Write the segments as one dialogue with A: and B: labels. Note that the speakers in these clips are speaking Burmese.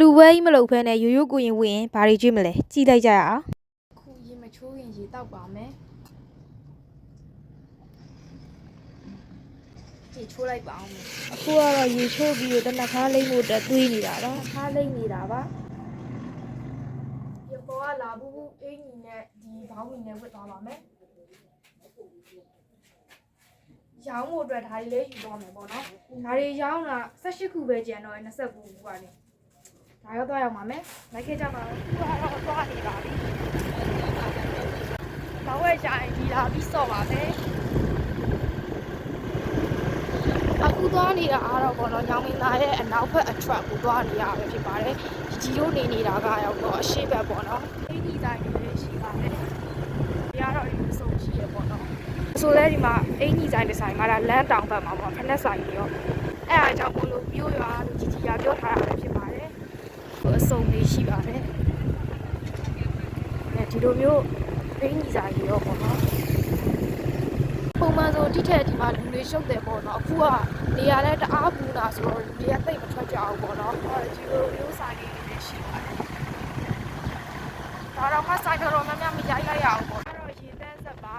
A: လူဝဲကြီးမလုပ်ဖဲနဲ့ရိုးရိုးကိုရင်ဝင်ဘာတွေကြည့်မလဲကြည့်လိုက်ကြရအောင်ခုရေမချိုးရင်ရေတောက်ပါမယ်ရေချိုးလိုက်ပါအောင်အခုကတော့ရေချိုးပြီးတော့တနခါလိမ့်ဖို့တက်သွေးနေတာပါခါလိမ့်နေတာပါဒီပေါ်ကလာဘူးအင်းကြီးနဲ့ဒီဘောင်းမီနဲ့ဝတ်သွားပါမယ်ရောင်းဖို့အတွက်ဒါတွေလေးယူသွားမယ်ပေါ့နော်ဒါတွေရောင်းတာ18ခုပဲကျန်တော့29ခုကနေဒါရောသွားရောက်ပါမယ်လိုက်ခဲ့ကြပါဦးခုကတော့သွားနေပါပြီနောက်ဝဲရှာရင်ဒီလာပြီးစော့ပါမယ်အခုသွားနေတာအားတော့ပေါ့နော်ညောင်မင်းသားရဲ့အနောက်ဘက်အထက်ကိုသွားနေရပဲဖြစ်ပါတယ်ဒီလိုနေနေတာကရောက်တော့အရှိဘက်ပေါ့နော်အင်းကြီးတိုင်းတွေရှိပါတယ်ဒီကတော့ဒီစုံရှိရပေါ့နော်ဆိုလဲဒီမှာအင်းကြီးဆိုင်ဒီဇိုင်ကလမ်းတောင်ဘက်မှာပေါ့ဖက်နဲ့ဆိုင်ရောအဲ့အားကြောင့်ကိုလိုမျိုးရွာလို့ကြီးကြီးပြောထားတာပဲဖြစ်ပါတယ်အစုံလေးရှိပါတယ်ဒီလိုမျိုးအင်းကြီးဆိုင်ရောပေါ့နော်ပုံမှန်ဆိုတိထက်ဒီမှာလူတွေရှုပ်တယ်ပေါ့နော်အခုကနေရာလဲတအားပူတာဆိုတော့လူတွေကတိတ်မထွက်ကြအောင်ပေါ့နော်ဒီလိုမျိုးဆိုင်လေးတွေရှိပါတယ်ဒါတော့မှဆိုင်တော်များများမရိုက်လိုက်ရအောင်ပေါ့အဲ့တော့ရေတန်းဆက်ပါ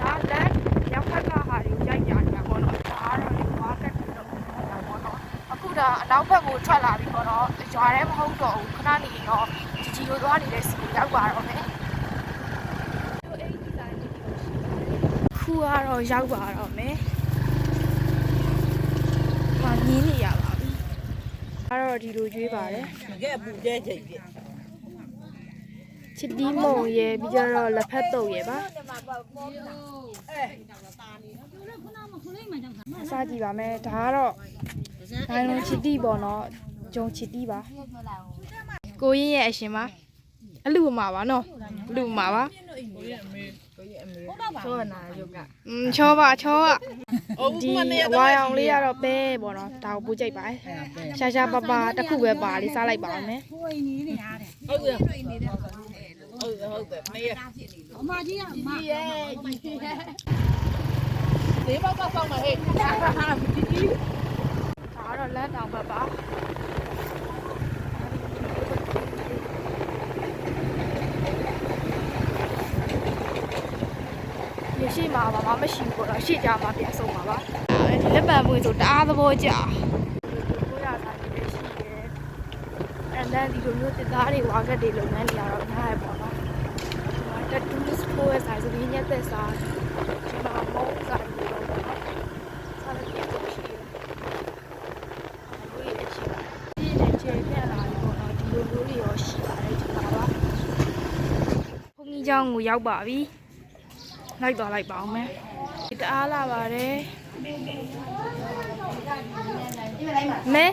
A: ဒါလက်ရောက်ခက်ကဟာတွေကိုရိုက်ကြနေတာပေါ့နော်ဒါကတော့ဒီဝါကတ်တော့ပေါ့နော်အခုဒါအနောက်ဘက်ကိုထွက်လာပြီပေါ့နော်ရွာထဲမဟုတ်တော့ဘူးခဏနေတော့ကြီးလိုသွားနေတဲ့စီကိုရောက်ပါတော့မယ်ခုကတော့ရောက်ပါတော့မယ်။ဟာညင်းနေရပါပြီ။အဲ့တော့ဒီလိုကျွေးပါတယ်။ကဲပူတဲ့ချိန်ပြ။ချစ်တီးမုံရဲ့ပြီးတော့လက်ဖက်တုပ်ရဲ့ပါ။စားကြည့်ပါမယ်။ဒါကတော့နိုင်လုံးချစ်တီးပေါ့နော်။ဂျုံချစ်တီးပါ။ကိုရင်းရဲ့အရှင်ပါ။အလူမှာပါနော်။အလူမှာပါ။ချောနာရုပ်ကချောပါချောอ่ะဒီဝါရောင်လေးကတော့ပဲပေါ့နော်ဒါကိုပို့ကြိုက်ပါရှာရှာပါပါတစ်ခုပဲပါလေးစားလိုက်ပါအောင်မယ်ဟုတ်တယ်မေးအမကြီးကအမရဲ့ဒီဘောက်ကဆောက်မှာဟဲ့ဒါကတော့လက်တောင်ပဲပါရှိမှာပါမရှိဘူးတော့ရှေ့ကြမှာပြန်ဆုံးပါပါဒီလက်ပံမွေးဆိုတအားသဘောကျကိုရဆိုင်တွေရှိတယ်အဲ့ဒါဒီလိုမျိုးတစ်သားတွေဝါကတ်တွေလုပ်ငန်းတွေကတော့များရပေါ့နော်ဒီမှာတူးစပိုးရဲ့ဆိုင်ဆိုရင်းရက်သက်စားဒီမှာမုံဆိုင်တွေတော့ပေါ့နော်စားလို့ရှိတယ်ဝေးအချင်းဒီနဲ့ကျေပြန်လာပြီပေါ့နော်ဒီလိုမျိုးတွေရောရှိပါတယ်ဒီမှာပါဘုန်းကြီးကျောင်းကိုရောက်ပါပြီလိုက်သွားလိုက်ပါအောင်မယ်ဒီတအားလာပါတယ်မဲ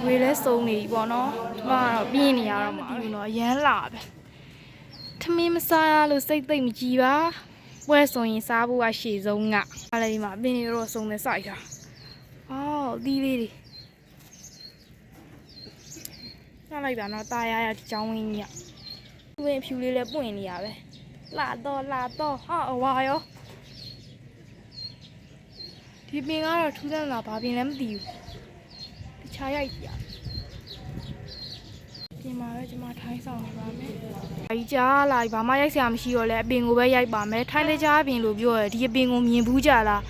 A: ဝေးလဲစုံနေပြီပေါ့နော်ဒီမှာတော့ပြင်းနေရတော့မှာဘူးနော်အရန်လာပဲထမင်းမစားရလို့စိတ်သိမ့်မကြည်ပါပွဲဆိုရင်စားဖို့ကရှေ့ဆုံးကအဲ့ဒီမှာပြင်းနေတော့စုံနေစိုက်တာအော်ဒီလေးတွေလိုက်တာနော်ตายရဒီချောင်းဝင်းကြီးကဝင်ဖြူလေးလည်းပွင့်နေရပဲလာတော့ဟာအဝါရောဒီပင်ကတော့ထူးဆန်းလာဘာပင်လည်းမသိဘူးတခြားရိုက်ကြဒီမှာပဲဒီမှာထိုင်းဆောင်နေပါမယ်ဒီကြားလာဘာမှရိုက်ဆရာမရှိတော့လဲအပင်ကိုပဲရိုက်ပါမယ်ထိုင်းလက်ကြားအပင်လို့ပြောရဒီအပင်ကိုမြင်ဘူးကြလား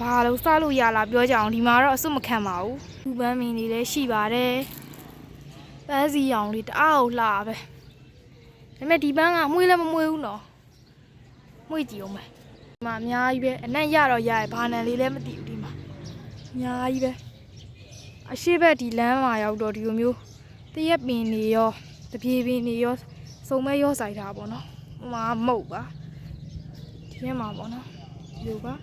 A: ဘာလို့စားလို့ရလားပြောကြအောင်ဒီမှာတော့အစွတ်မခံပါဘူးလူပန်းမင်းတွေလည်းရှိပါတယ်ပန်းစီရောင်လေးတအားကိုလှပဲဒါပေမဲ့ဒီပန်းကမွေးလည်းမမွေးဘူးနော်မွေးကြည့်အောင်မယ်ဒီမှာအများကြီးပဲအနက်ရတော့ရရဘာနံလေးလည်းမသိဘူးဒီမှာအများကြီးပဲအရှိဘက်ဒီလမ်းမှာရောက်တော့ဒီလိုမျိုးတရက်ပင်တွေရောတပြေပင်တွေရောစုံမဲရောဆိုင်တာပေါ့နော်ဟိုမှာမုတ်ပါဒီထဲမှာပေါ့နော်ဒီလိုပါ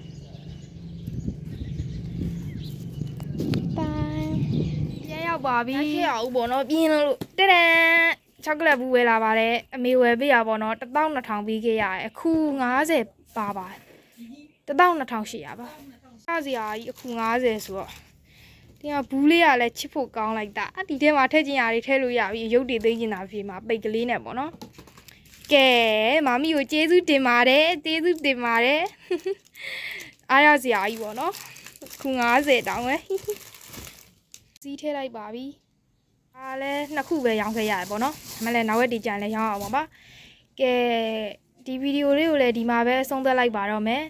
A: ရောက်ပါပြီရအောင်ပေါ့နော်ပြင်းလို့တဲ့တဲ့ချောကလက်ဘူးဝယ်လာပါတယ်အမေဝယ်ပေးရပေါ့နော်12000ပေးခဲ့ရတယ်အခု90ပါပါ12800ပါစားစရာကြီးအခု90ဆိုတော့ဒီကဘူးလေးကလည်းချစ်ဖို့ကောင်းလိုက်တာဒီထဲမှာထည့်ချင်ရာတွေထည့်လို့ရပြီရုပ်တွေသိချင်တာဖြစ်မှာပိတ်ကလေးနဲ့ပေါ့နော်ကဲမမီကိုကျေးဇူးတင်ပါတယ် အားရစရာကြီးပေါ့နော်ခု90တောင်းပဲစီးထည့်လိုက်ပါပြီအားလဲနှစ်ခုပဲရောင်းခဲ့ရတယ်ပေါ့နော်ဒါမှလည်းနောက်ရက်ဒီကြံလဲရောင်းအောင်ပါပါကဲဒီဗီဒီယိုလေးကိုလည်းဒီမှာပဲအဆုံးသတ်လိုက်ပါတော့မယ်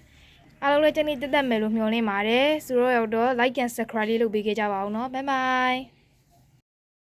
A: အားလုံးလည်းကြည့်နေတက်တက်မယ်လို့မျှော်လင့်ပါတယ်ဆိုတော့တော့ like and subscribe လေးလုပ်ပေးခဲ့ကြပါဦးနော် bye bye